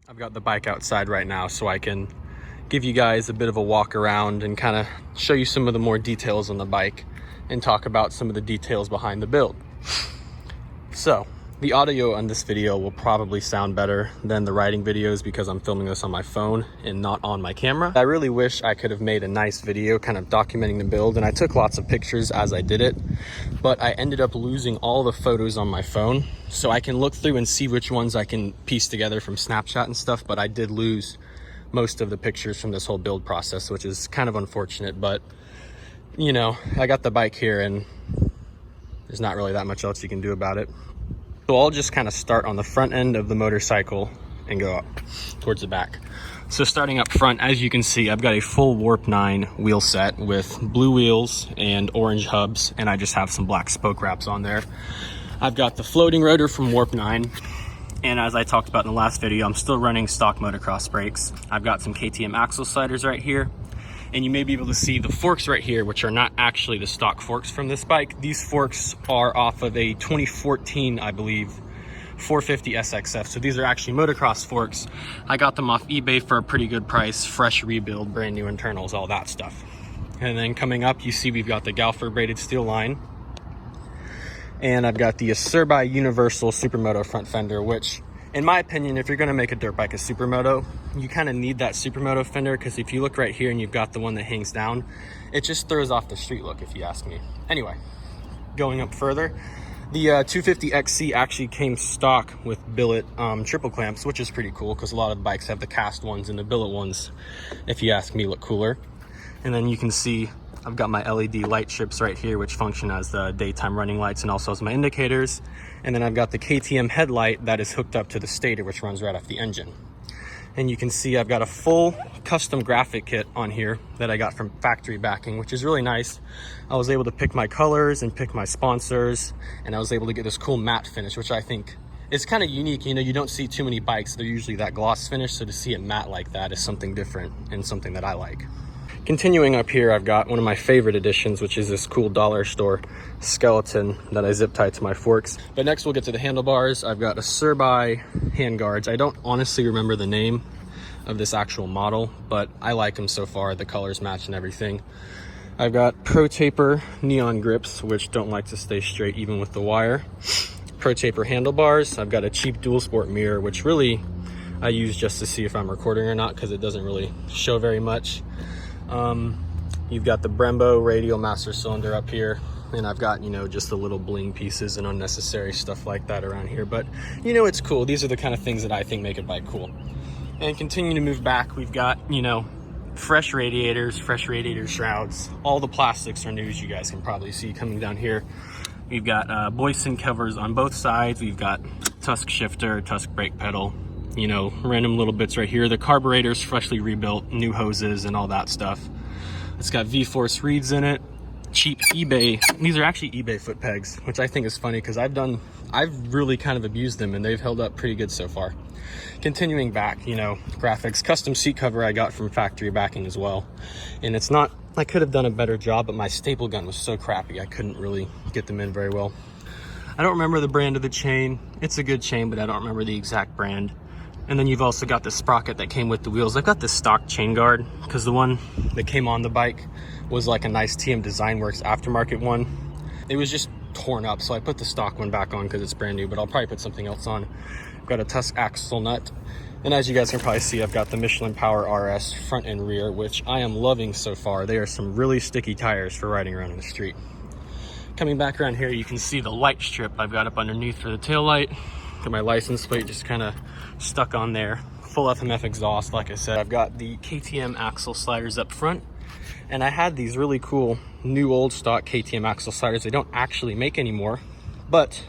I've got the bike outside right now so I can give you guys a bit of a walk around and kind of show you some of the more details on the bike and talk about some of the details behind the build. So the audio on this video will probably sound better than the riding videos because I'm filming this on my phone and not on my camera. I really wish I could have made a nice video kind of documenting the build, and I took lots of pictures as I did it, but I ended up losing all the photos on my phone. So I can look through and see which ones I can piece together from Snapchat and stuff, but I did lose most of the pictures from this whole build process, which is kind of unfortunate. But you know, I got the bike here and there's not really that much else you can do about it. So I'll just kind of start on the front end of the motorcycle and go up towards the back. So starting up front, as you can see, I've got a full Warp 9 wheel set with blue wheels and orange hubs, and I just have some black spoke wraps on there. I've got the floating rotor from Warp 9, and as I talked about in the last video, I'm still running stock motocross brakes. I've got some Ktm Axle Sliders right here, and you may be able to see the forks right here, which are not actually the stock forks from this bike. These forks are off of a 2014, I believe, 450 SXF. So these are actually motocross forks. I got them off eBay for a pretty good price, fresh rebuild, brand new internals, all that stuff. And then coming up, you see we've got the Galfer braided steel line. And I've got the Acerbi Universal Supermoto front fender, which, in my opinion, if you're gonna make a dirt bike a Supermoto, you kind of need that Supermoto fender, because if you look right here and you've got the one that hangs down, it just throws off the street look, if you ask me. Anyway, going up further, the 250 XC actually came stock with billet triple clamps, which is pretty cool because a lot of bikes have the cast ones, and the billet ones, if you ask me, look cooler. And then you can see I've got my LED light strips right here, which function as the daytime running lights and also as my indicators. And then I've got the KTM headlight that is hooked up to the stator, which runs right off the engine. And you can see I've got a full custom graphic kit on here that I got from factory backing, which is really nice. I was able to pick my colors and pick my sponsors, and I was able to get this cool matte finish, which I think is kind of unique. You know, you don't see too many bikes, they're usually that gloss finish, so to see it matte like that is something different and something that I like. Continuing up here, I've got one of my favorite additions, which is this cool dollar store skeleton that I zip tied to my forks. But next we'll get to the handlebars. I've got Acerbi hand guards. I don't honestly remember the name of this actual model, but I like them so far. The colors match and everything. I've got Pro Taper neon grips, which don't like to stay straight even with the wire. Pro Taper handlebars. I've got a cheap dual sport mirror, which really I use just to see if I'm recording or not, because it doesn't really show very much. You've got the Brembo radial master cylinder up here, and I've got, you know, just the little bling pieces and unnecessary stuff like that around here, but you know, it's cool. These are the kind of things that I think make a bike cool. And continuing to move back, we've got, you know, fresh radiators, fresh radiator shrouds. All the plastics are new, as you guys can probably see coming down here. We've got Boyson covers on both sides. We've got Tusk shifter, Tusk brake pedal, you know, random little bits right here. The carburetor's freshly rebuilt, new hoses and all that stuff. It's got V-Force reeds in it, cheap eBay. These are actually eBay foot pegs, which I think is funny because I've really kind of abused them and they've held up pretty good so far. Continuing back, you know, graphics, custom seat cover I got from factory backing as well. And it's not, I could have done a better job, but my staple gun was so crappy I couldn't really get them in very well. I don't remember the brand of the chain. It's a good chain, but I don't remember the exact brand. And then you've also got the sprocket that came with the wheels. I've got this stock chain guard because the one that came on the bike was like a nice TM Design Works aftermarket one. It was just torn up, so I put the stock one back on because it's brand new, but I'll probably put something else on. I've got a Tusk axle nut. And as you guys can probably see, I've got the Michelin Power RS front and rear, which I am loving so far. They are some really sticky tires for riding around in the street. Coming back around here, you can see the light strip I've got up underneath for the tail light. Got my license plate just kind of stuck on there. Full FMF exhaust, like I said. I've got the KTM Axle Sliders up front, and I had these really cool new old stock KTM Axle Sliders. They don't actually make anymore, but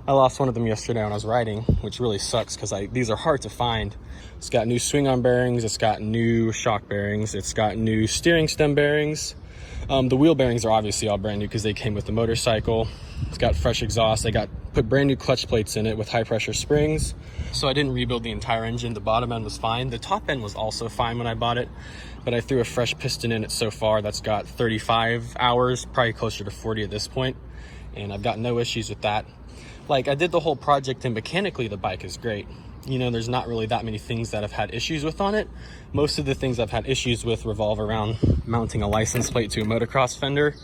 I lost one of them yesterday when I was riding, which really sucks because these are hard to find. It's got new swing arm bearings, it's got new shock bearings, it's got new steering stem bearings. The wheel bearings are obviously all brand new because they came with the motorcycle. It's got fresh exhaust. I put brand new clutch plates in it with high pressure springs. So I didn't rebuild the entire engine. The bottom end was fine. The top end was also fine when I bought it, but I threw a fresh piston in it so far. That's got 35 hours, probably closer to 40 at this point. And I've got no issues with that. Like, I did the whole project and mechanically the bike is great. you know, there's not really that many things that I've had issues with on it. Most of the things I've had issues with revolve around mounting a license plate to a motocross fender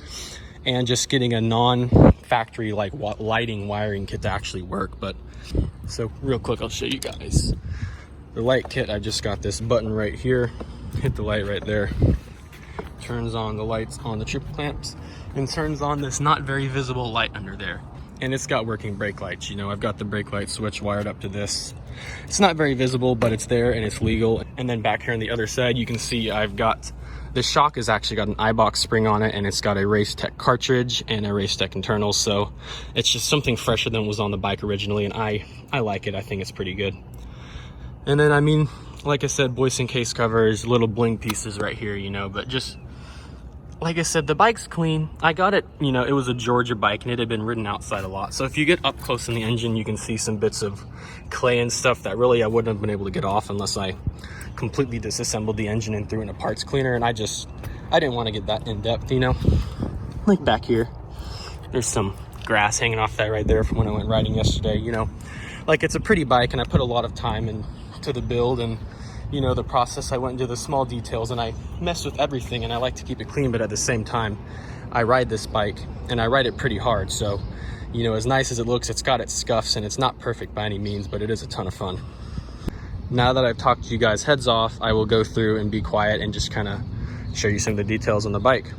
and just getting a non-factory like lighting wiring kit to actually work. But so real quick, I'll show you guys the light kit. I just got this button right here, hit the light right there, turns on the lights on the triple clamps and turns on this not very visible light under there. And it's got working brake lights. You know, I've got the brake light switch wired up to this. It's not very visible, but it's there and it's legal. And then back here on the other side, you can see I've got, the shock has actually got an iBox spring on it, and it's got a Race Tech cartridge and a Race Tech internal. So it's just something fresher than was on the bike originally, and I like it. I think it's pretty good. And then, I mean, like I said, Boyson case covers, little bling pieces right here, you know, but just, like I said, the bike's clean. I got it, you know, it was a Georgia bike and it had been ridden outside a lot. So if you get up close in the engine, you can see some bits of clay and stuff that really I wouldn't have been able to get off unless I completely disassembled the engine and threw in a parts cleaner. And I didn't want to get that in depth, you know. Like back here, there's some grass hanging off that right there from when I went riding yesterday, you know. Like, it's a pretty bike and I put a lot of time into the build and, you know, the process. I went into the small details and I mess with everything, and I like to keep it clean, but at the same time, I ride this bike and I ride it pretty hard. So, you know, as nice as it looks, it's got its scuffs and it's not perfect by any means, but it is a ton of fun. Now that I've talked to you guys heads off, I will go through and be quiet and just kind of show you some of the details on the bike.